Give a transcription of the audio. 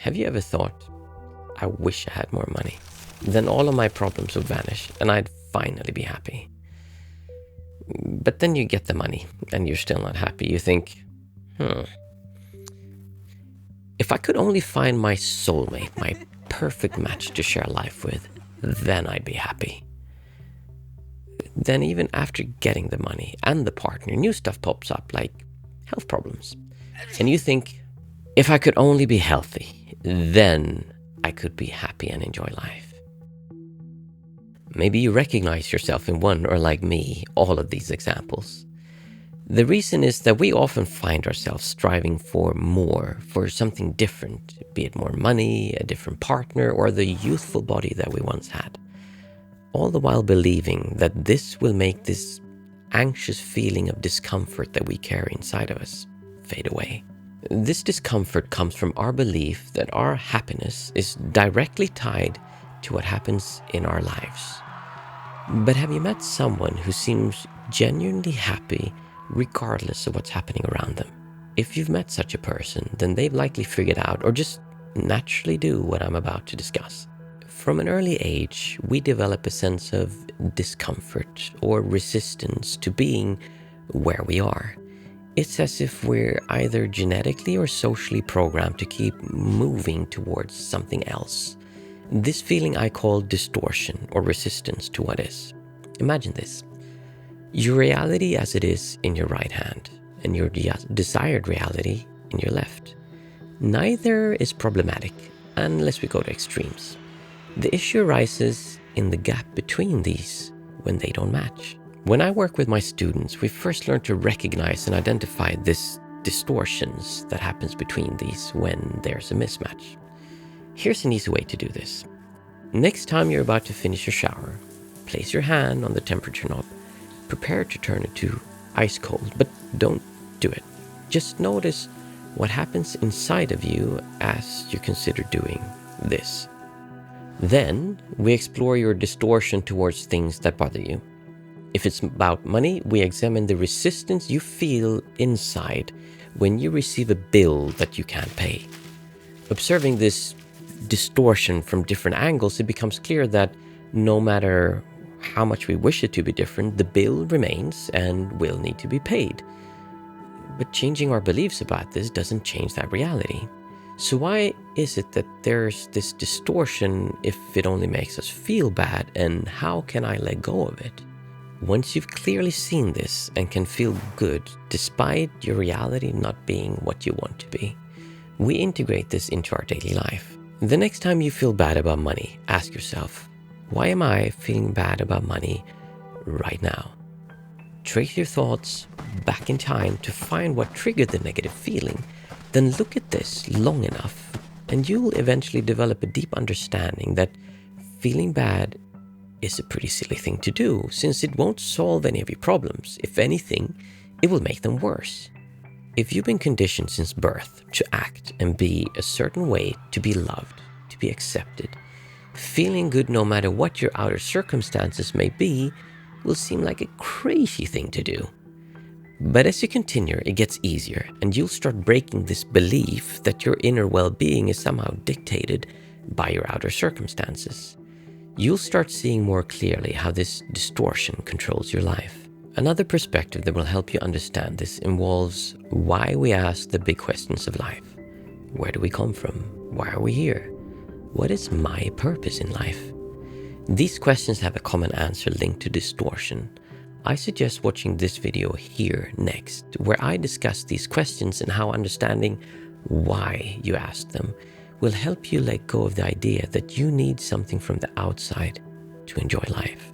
Have you ever thought, I wish I had more money? Then all of my problems would vanish and I'd finally be happy. But then you get the money and you're still not happy. You think, if I could only find my soulmate, my perfect match to share life with, then I'd be happy. Then even after getting the money and the partner, new stuff pops up like health problems. And you think, if I could only be healthy, then I could be happy and enjoy life. Maybe you recognize yourself in one, or like me, all of these examples. The reason is that we often find ourselves striving for more, for something different, be it more money, a different partner, or the youthful body that we once had. All the while believing that this will make this anxious feeling of discomfort that we carry inside of us fade away. This discomfort comes from our belief that our happiness is directly tied to what happens in our lives. But have you met someone who seems genuinely happy regardless of what's happening around them? If you've met such a person, then they've likely figured out or just naturally do what I'm about to discuss. From an early age, we develop a sense of discomfort or resistance to being where we are. It's as if we're either genetically or socially programmed to keep moving towards something else. This feeling I call distortion or resistance to what is. Imagine this. Your reality as it is in your right hand and your desired reality in your left. Neither is problematic unless we go to extremes. The issue arises in the gap between these when they don't match. When I work with my students, we first learn to recognize and identify this distortions that happens between these when there's a mismatch. Here's an easy way to do this. Next time you're about to finish your shower, place your hand on the temperature knob. Prepare to turn it to ice cold, but don't do it. Just notice what happens inside of you as you consider doing this. Then we explore your distortion towards things that bother you. If it's about money, we examine the resistance you feel inside when you receive a bill that you can't pay. Observing this distortion from different angles, it becomes clear that no matter how much we wish it to be different, the bill remains and will need to be paid. But changing our beliefs about this doesn't change that reality. So why is it that there's this distortion if it only makes us feel bad, and how can I let go of it? Once you've clearly seen this and can feel good despite your reality not being what you want to be, we integrate this into our daily life. The next time you feel bad about money, ask yourself, why am I feeling bad about money right now? Trace your thoughts back in time to find what triggered the negative feeling. Then look at this long enough and you'll eventually develop a deep understanding that feeling bad is a pretty silly thing to do, since it won't solve any of your problems. If anything, it will make them worse. If you've been conditioned since birth to act and be a certain way, to be loved, to be accepted, feeling good no matter what your outer circumstances may be will seem like a crazy thing to do. But as you continue, it gets easier, and you'll start breaking this belief that your inner well-being is somehow dictated by your outer circumstances. You'll start seeing more clearly how this distortion controls your life. Another perspective that will help you understand this involves why we ask the big questions of life. Where do we come from? Why are we here? What is my purpose in life? These questions have a common answer linked to distortion. I suggest watching this video here next, where I discuss these questions and how understanding why you ask them will help you let go of the idea that you need something from the outside to enjoy life.